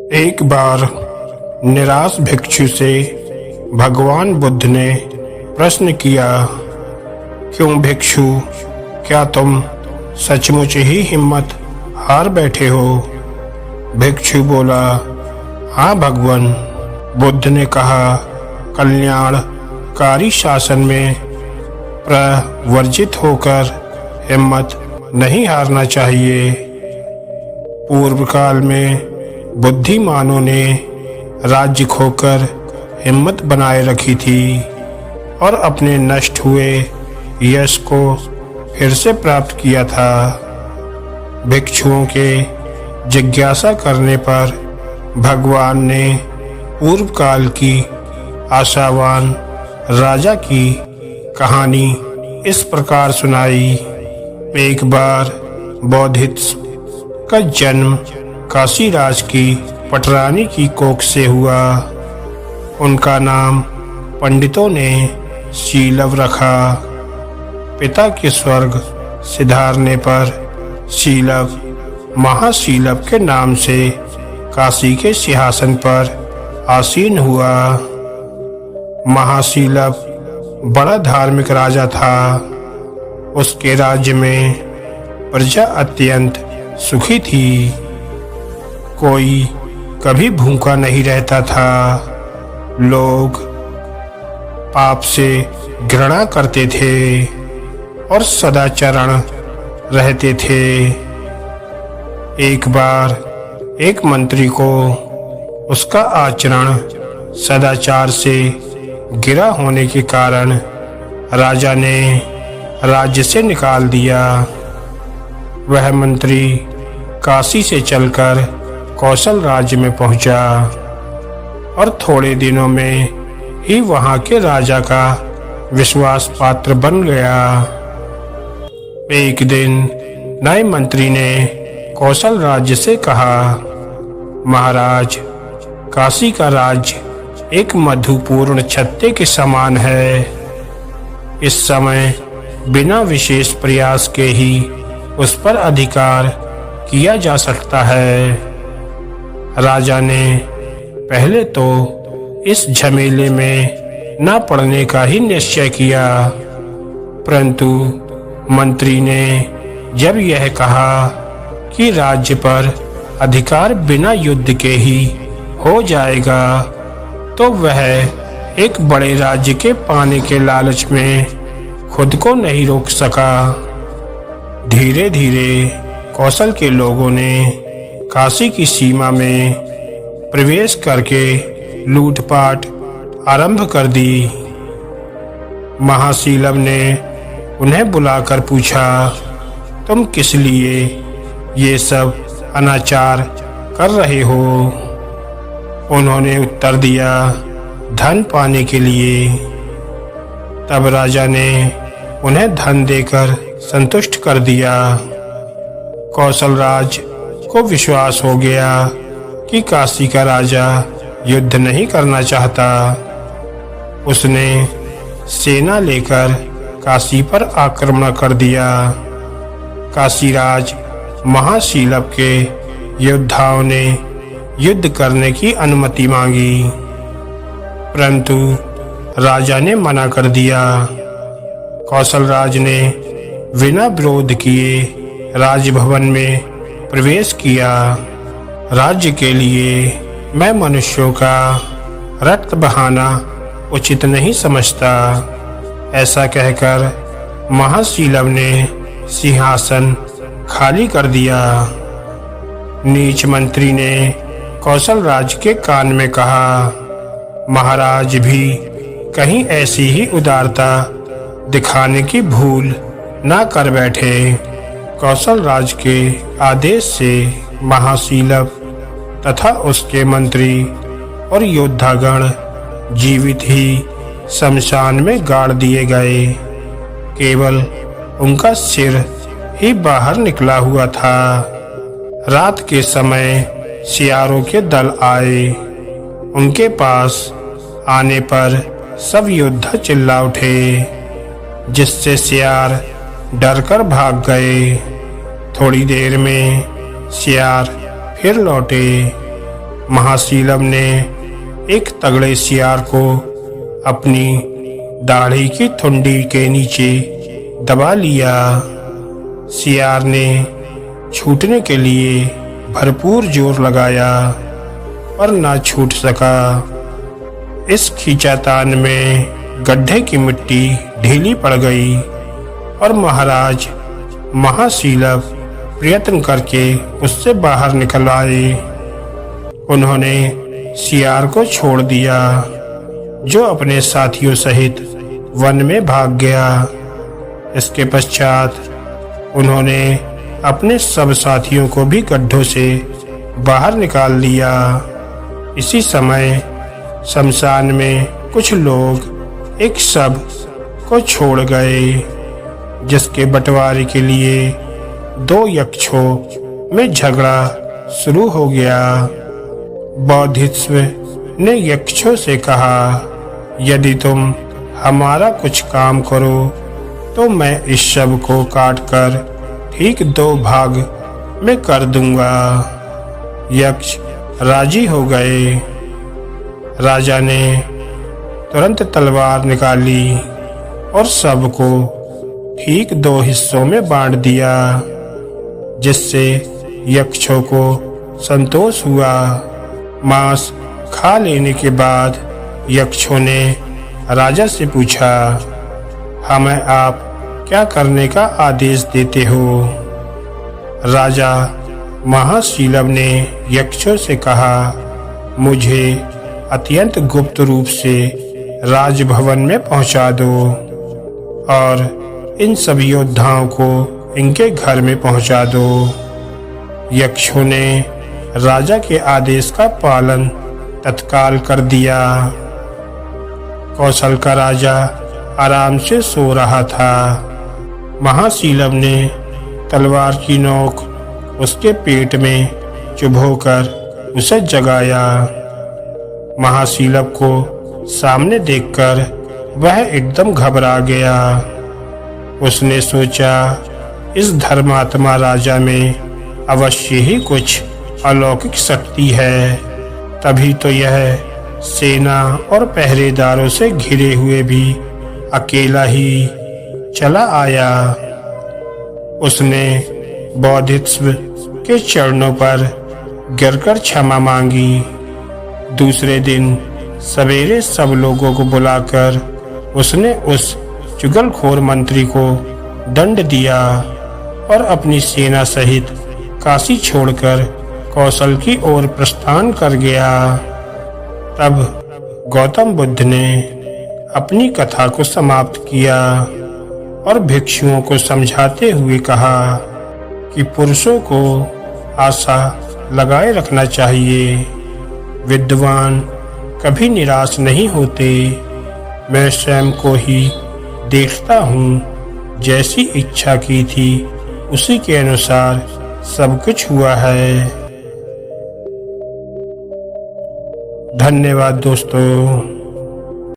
एक बार निराश भिक्षु से भगवान बुद्ध ने प्रश्न किया, क्यों भिक्षु, क्या तुम सचमुच ही हिम्मत हार बैठे हो? भिक्षु बोला, हाँ भगवान। बुद्ध ने कहा, कल्याणकारी शासन में प्रवर्जित होकर हिम्मत नहीं हारना चाहिए। पूर्व काल में बुद्धिमानों ने राज्य खोकर हिम्मत बनाए रखी थी और अपने नष्ट हुए यश को फिर से प्राप्त किया था। भिक्षुओं के जिज्ञासा करने पर भगवान ने पूर्व काल की आशावान राजा की कहानी इस प्रकार सुनाई। एक बार बोधिसत्व का जन्म काशीराज की पटरानी की कोख से हुआ। उनका नाम पंडितों ने शीलव रखा। पिता के स्वर्ग सिधारने पर शीलव महाशीलव के नाम से काशी के सिंहासन पर आसीन हुआ। महाशीलव बड़ा धार्मिक राजा था। उसके राज्य में प्रजा अत्यंत सुखी थी। कोई कभी भूखा नहीं रहता था। लोग पाप से घृणा करते थे और सदाचरण रहते थे। एक बार एक मंत्री को उसका आचरण सदाचार से गिरा होने के कारण राजा ने राज्य से निकाल दिया। वह मंत्री काशी से चलकर कौशल राज्य में पहुंचा और थोड़े दिनों में ही वहां के राजा का विश्वास पात्र बन गया। एक दिन नए मंत्री ने कौशल राज्य से कहा, महाराज, काशी का राज्य एक मधुपूर्ण छत्ते के समान है। इस समय बिना विशेष प्रयास के ही उस पर अधिकार किया जा सकता है। राजा ने पहले तो इस झमेले में न पड़ने का ही निश्चय किया, परंतु मंत्री ने जब यह कहा कि राज्य पर अधिकार बिना युद्ध के ही हो जाएगा, तो वह एक बड़े राज्य के पाने के लालच में खुद को नहीं रोक सका। धीरे धीरे कौशल के लोगों ने काशी की सीमा में प्रवेश करके लूटपाट आरंभ कर दी। महाशीलव ने उन्हें बुलाकर पूछा, तुम किस लिए ये सब अनाचार कर रहे हो? उन्होंने उत्तर दिया, धन पाने के लिए। तब राजा ने उन्हें धन देकर संतुष्ट कर दिया। कौशल राज को विश्वास हो गया कि काशी का राजा युद्ध नहीं करना चाहता। उसने सेना लेकर काशी पर आक्रमण कर दिया। काशीराज महाशीलव के योद्धाओं ने युद्ध करने की अनुमति मांगी, परंतु राजा ने मना कर दिया। कौशल राज ने बिना विरोध किए राजभवन में प्रवेश किया। राज्य के लिए मैं मनुष्यों का रक्त बहाना उचित नहीं समझता, ऐसा कहकर महाशीलव ने सिंहासन खाली कर दिया। नीच मंत्री ने कौशल राज के कान में कहा, महाराज भी कहीं ऐसी ही उदारता दिखाने की भूल ना कर बैठे। कौशल राज के आदेश से महाशीलव तथा उसके मंत्री और योद्धागण जीवित ही शमशान में गाड़ दिए गए। केवल उनका सिर ही बाहर निकला हुआ था। रात के समय सियारों के दल आए। उनके पास आने पर सब योद्धा चिल्ला उठे, जिससे सियार डरकर भाग गए। थोड़ी देर में सियार फिर लौटे। महाशीलव ने एक तगड़े सियार को अपनी दाढ़ी की ठुंडी के नीचे दबा लिया। सियार ने छूटने के लिए भरपूर जोर लगाया पर ना छूट सका। इस खींचातान में गड्ढे की मिट्टी ढीली पड़ गई और महाराज महाशीलव प्रयत्न करके उससे बाहर निकल आए। उन्होंने सियार को छोड़ दिया जो अपने साथियों सहित वन में भाग गया। इसके पश्चात उन्होंने अपने सब साथियों को भी गड्ढों से बाहर निकाल लिया। इसी समय शमशान में कुछ लोग एक शव को छोड़ गए जिसके बंटवारे के लिए 2 यक्षों में झगड़ा शुरू हो गया। बोधिसत्व ने यक्षों से कहा, यदि तुम हमारा कुछ काम करो तो मैं इस शव को काटकर ठीक 2 भाग में कर दूंगा। यक्ष राजी हो गए। राजा ने तुरंत तलवार निकाली और शव को ठीक 2 हिस्सों में बांट दिया जिससे यक्षों को संतोष हुआ। मांस खा लेने के बाद यक्षों ने राजा से पूछा, हमें आप क्या करने का आदेश देते हो? राजा महाशीलव ने यक्षों से कहा, मुझे अत्यंत गुप्त रूप से राजभवन में पहुंचा दो और इन सभी योद्धाओं को इनके घर में पहुंचा दो। यक्षों ने राजा के आदेश का पालन तत्काल कर दिया। कौशल का राजा आराम से सो रहा था। महाशीलव ने तलवार की नोक उसके पेट में चुभोकर उसे जगाया। महाशीलव को सामने देखकर वह एकदम घबरा गया। उसने सोचा, इस धर्मात्मा राजा में अवश्य ही कुछ अलौकिक शक्ति है, तभी तो यह सेना और पहरेदारों से घिरे हुए भी अकेला ही चला आया। उसने बोधिसत्व के चरणों पर गिरकर क्षमा मांगी। दूसरे दिन सवेरे सब लोगों को बुलाकर उसने उस चुगलखोर मंत्री को दंड दिया और अपनी सेना सहित काशी छोड़कर कौशल की ओर प्रस्थान कर गया। तब गौतम बुद्ध ने अपनी कथा को समाप्त किया और भिक्षुओं को समझाते हुए कहा कि पुरुषों को आशा लगाए रखना चाहिए। विद्वान कभी निराश नहीं होते। मैं स्वयं को ही देखता हूँ, जैसी इच्छा की थी उसी के अनुसार सब कुछ हुआ है। धन्यवाद दोस्तों।